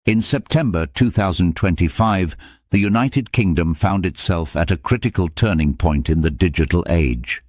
In September 2025, the United Kingdom found itself at a critical turning point in the digital age.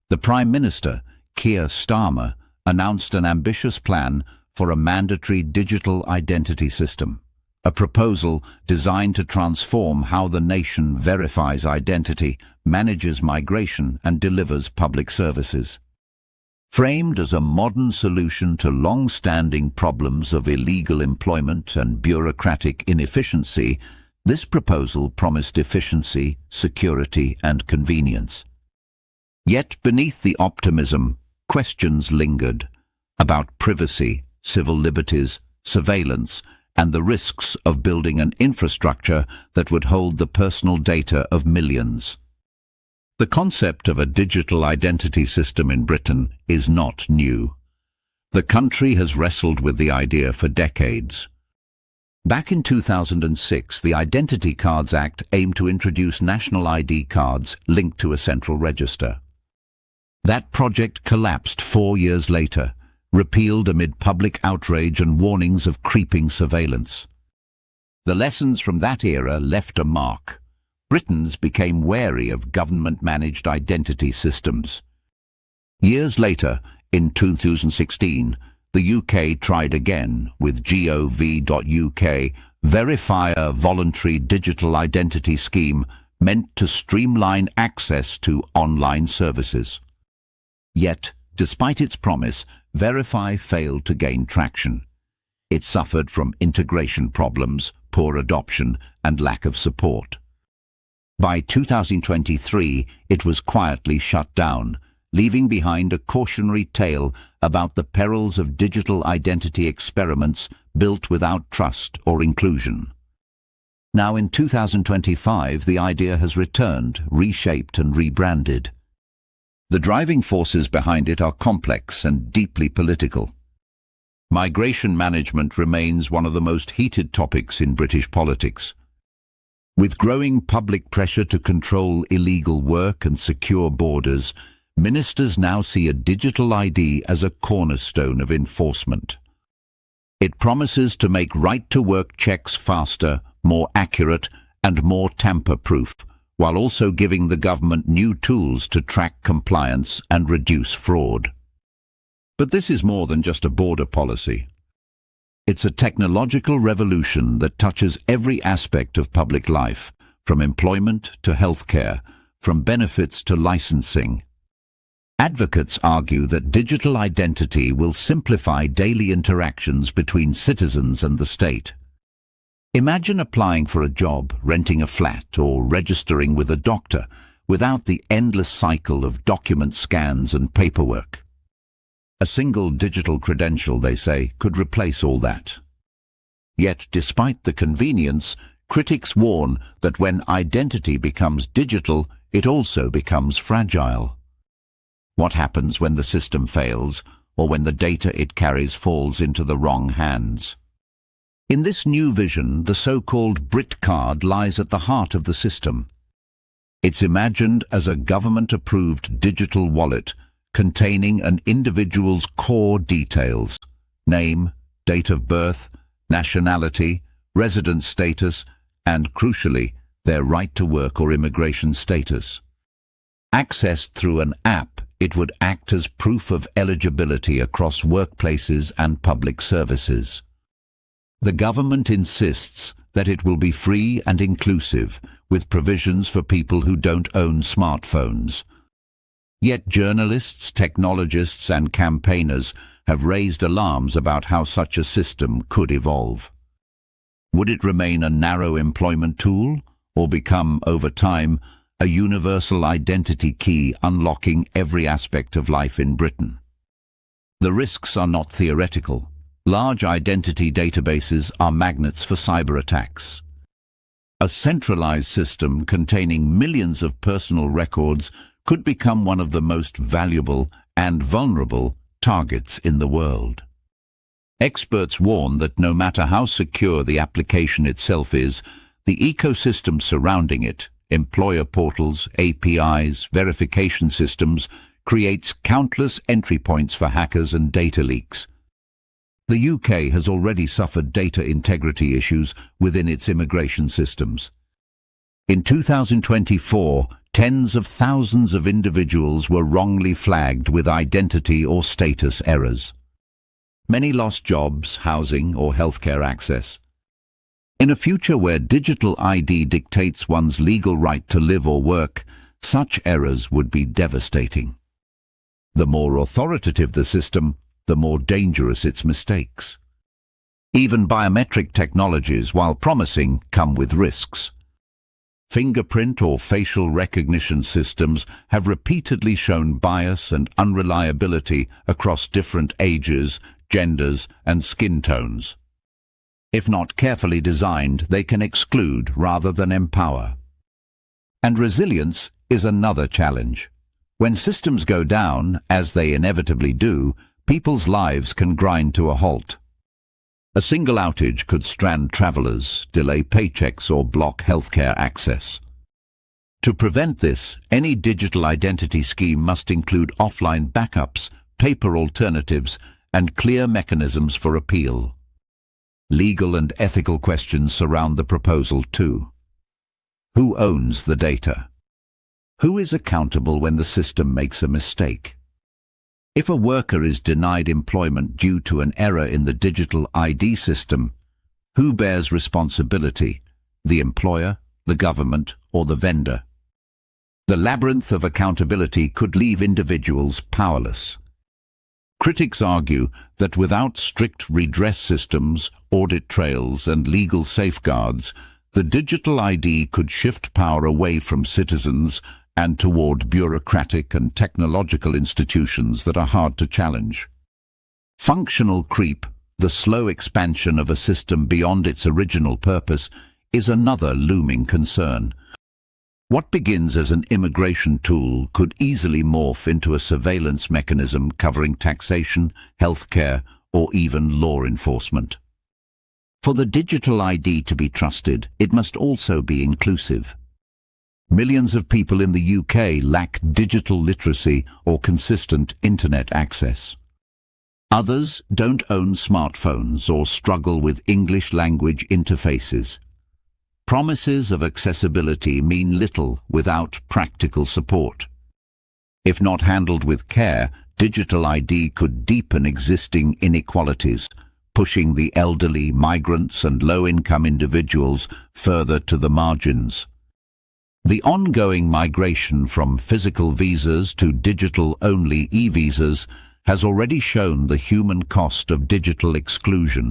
The Prime Minister, Keir Starmer, announced an ambitious plan for a mandatory digital identity system, a proposal designed to transform how the nation verifies identity, manages migration, and delivers public services. Framed as a modern solution to long-standing problems of illegal employment and bureaucratic inefficiency, this proposal promised efficiency, security, and convenience. Yet beneath the optimism, questions lingered about privacy, civil liberties, surveillance, and the risks of building an infrastructure that would hold the personal data of millions. The concept of a digital identity system in Britain is not new. The country has wrestled with the idea for decades. Back in 2006, the Identity Cards Act aimed to introduce national ID cards linked to a central register. That project collapsed 4 years later, repealed amid public outrage and warnings of creeping surveillance. The lessons from that era left a mark. Britons became wary of government-managed identity systems. Years later, in 2016, the UK tried again with gov.uk, Verifier voluntary digital identity scheme meant to streamline access to online services. Yet, despite its promise, Verify failed to gain traction. It suffered from integration problems, poor adoption, and lack of support. By 2023, it was quietly shut down, leaving behind a cautionary tale about the perils of digital identity experiments built without trust or inclusion. Now in 2025, the idea has returned, reshaped and rebranded. The driving forces behind it are complex and deeply political. Migration management remains one of the most heated topics in British politics. With growing public pressure to control illegal work and secure borders, ministers now see a digital ID as a cornerstone of enforcement. It promises to make right-to-work checks faster, more accurate, and more tamper-proof, while also giving the government new tools to track compliance and reduce fraud. But this is more than just a border policy. It's a technological revolution that touches every aspect of public life, from employment to healthcare, from benefits to licensing. Advocates argue that digital identity will simplify daily interactions between citizens and the state. Imagine applying for a job, renting a flat, or registering with a doctor without the endless cycle of document scans and paperwork. A single digital credential, they say, could replace all that. Yet, despite the convenience, critics warn that when identity becomes digital, it also becomes fragile. What happens when the system fails, or when the data it carries falls into the wrong hands? In this new vision, the so-called BritCard lies at the heart of the system. It's imagined as a government-approved digital wallet containing an individual's core details: name, date of birth, nationality, residence status, and, crucially, their right to work or immigration status. Accessed through an app, it would act as proof of eligibility across workplaces and public services. The government insists that it will be free and inclusive, with provisions for people who don't own smartphones. Yet journalists, technologists and campaigners have raised alarms about how such a system could evolve. Would it remain a narrow employment tool, or become, over time, a universal identity key unlocking every aspect of life in Britain? The risks are not theoretical. Large identity databases are magnets for cyber attacks. A centralized system containing millions of personal records could become one of the most valuable and vulnerable targets in the world. Experts warn that no matter how secure the application itself is, the ecosystem surrounding it, employer portals, APIs, verification systems, creates countless entry points for hackers and data leaks. The UK has already suffered data integrity issues within its immigration systems. In 2024, tens of thousands of individuals were wrongly flagged with identity or status errors. Many lost jobs, housing, or healthcare access. In a future where digital ID dictates one's legal right to live or work, such errors would be devastating. The more authoritative the system, the more dangerous its mistakes. Even biometric technologies, while promising, come with risks. Fingerprint or facial recognition systems have repeatedly shown bias and unreliability across different ages, genders, and skin tones. If not carefully designed, they can exclude rather than empower. And resilience is another challenge. When systems go down, as they inevitably do, people's lives can grind to a halt. A single outage could strand travelers, delay paychecks, or block healthcare access. To prevent this, any digital identity scheme must include offline backups, paper alternatives, and clear mechanisms for appeal. Legal and ethical questions surround the proposal too. Who owns the data? Who is accountable when the system makes a mistake? If a worker is denied employment due to an error in the digital ID system, who bears responsibility? The employer, the government, or the vendor? The labyrinth of accountability could leave individuals powerless. Critics argue that without strict redress systems, audit trails, and legal safeguards, the digital ID could shift power away from citizens and toward bureaucratic and technological institutions that are hard to challenge. Functional creep, the slow expansion of a system beyond its original purpose, is another looming concern. What begins as an immigration tool could easily morph into a surveillance mechanism covering taxation, healthcare, or even law enforcement. For the digital ID to be trusted, it must also be inclusive. Millions of people in the UK lack digital literacy or consistent internet access. Others don't own smartphones or struggle with English language interfaces. Promises of accessibility mean little without practical support. If not handled with care, digital ID could deepen existing inequalities, pushing the elderly, migrants, and low-income individuals further to the margins. The ongoing migration from physical visas to digital-only e-visas has already shown the human cost of digital exclusion,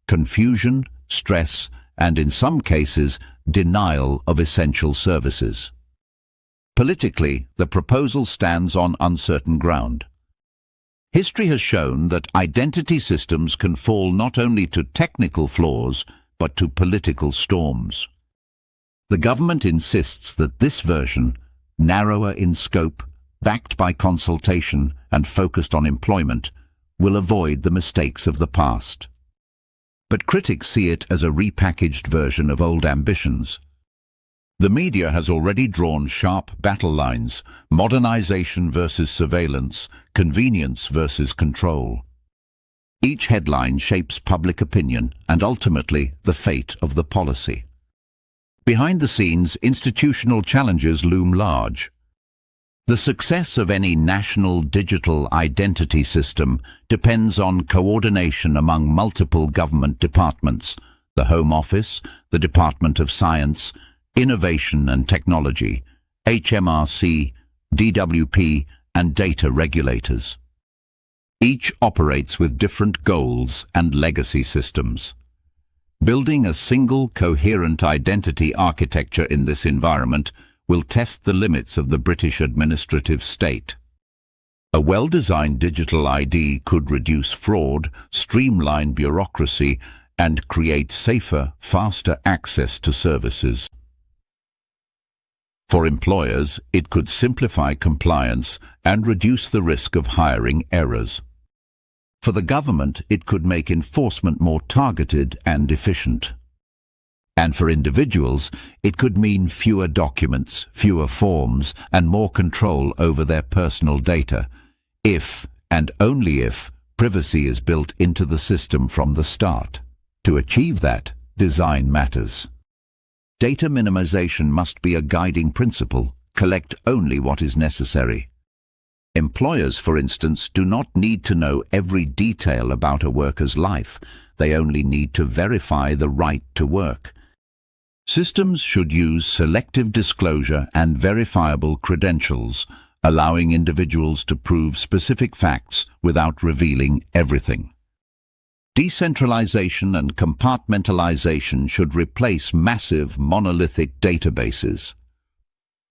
confusion, stress, and in some cases, denial of essential services. Politically, the proposal stands on uncertain ground. History has shown that identity systems can fall not only to technical flaws, but to political storms. The government insists that this version, narrower in scope, backed by consultation and focused on employment, will avoid the mistakes of the past. But critics see it as a repackaged version of old ambitions. The media has already drawn sharp battle lines: modernization versus surveillance, convenience versus control. Each headline shapes public opinion and ultimately the fate of the policy. Behind the scenes, institutional challenges loom large. The success of any national digital identity system depends on coordination among multiple government departments: the Home Office, the Department of Science, Innovation and Technology, HMRC, DWP, and data regulators. Each operates with different goals and legacy systems. Building a single, coherent identity architecture in this environment will test the limits of the British administrative state. A well-designed digital ID could reduce fraud, streamline bureaucracy, and create safer, faster access to services. For employers, it could simplify compliance and reduce the risk of hiring errors. For the government, it could make enforcement more targeted and efficient. And for individuals, it could mean fewer documents, fewer forms, and more control over their personal data, if, and only if, Privacy is built into the system from the start. To achieve that, design matters. Data minimization must be a guiding principle. Collect only what is necessary. Employers, for instance, do not need to know every detail about a worker's life. They only need to verify the right to work. Systems should use selective disclosure and verifiable credentials, allowing individuals to prove specific facts without revealing everything. Decentralization and compartmentalization should replace massive monolithic databases.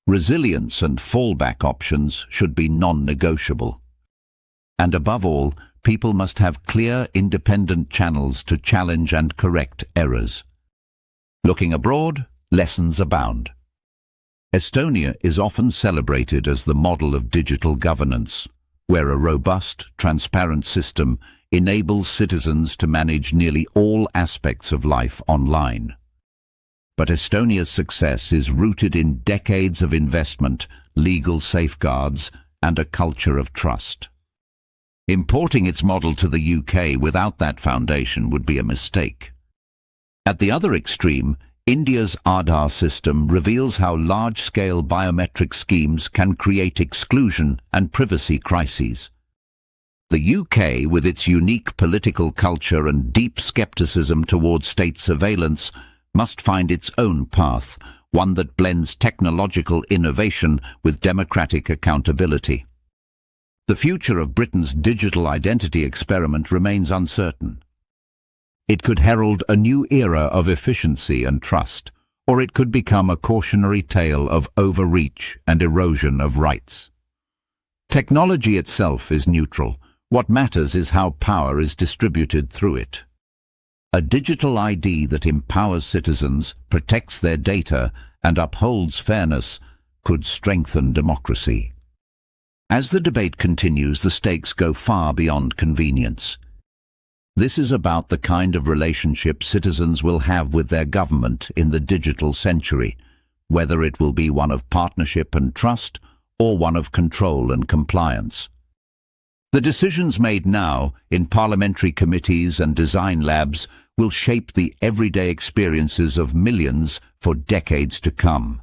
Resilience and fallback options should be non-negotiable. And above all, people must have clear, independent channels to challenge and correct errors. Looking abroad, lessons abound. Estonia is often celebrated as the model of digital governance, where a robust, transparent system enables citizens to manage nearly all aspects of life online. But Estonia's success is rooted in decades of investment, legal safeguards, and a culture of trust. Importing its model to the UK without that foundation would be a mistake. At the other extreme, India's Aadhaar system reveals how large-scale biometric schemes can create exclusion and privacy crises. The UK, with its unique political culture and deep skepticism towards state surveillance, must find its own path, one that blends technological innovation with democratic accountability. The future of Britain's digital identity experiment remains uncertain. It could herald a new era of efficiency and trust, or it could become a cautionary tale of overreach and erosion of rights. Technology itself is neutral. What matters is how power is distributed through it. A digital ID that empowers citizens, protects their data, and upholds fairness could strengthen democracy. As the debate continues, the stakes go far beyond convenience. This is about the kind of relationship citizens will have with their government in the digital century, whether it will be one of partnership and trust or one of control and compliance. The decisions made now in parliamentary committees and design labs will shape the everyday experiences of millions for decades to come.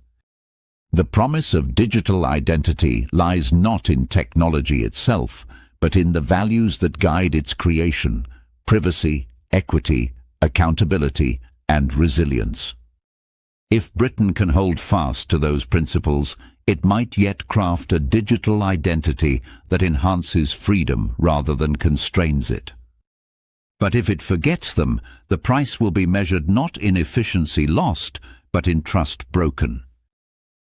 The promise of digital identity lies not in technology itself, but in the values that guide its creation: privacy, equity, accountability, and resilience. If Britain can hold fast to those principles, it might yet craft a digital identity that enhances freedom rather than constrains it. But if it forgets them, the price will be measured not in efficiency lost, but in trust broken.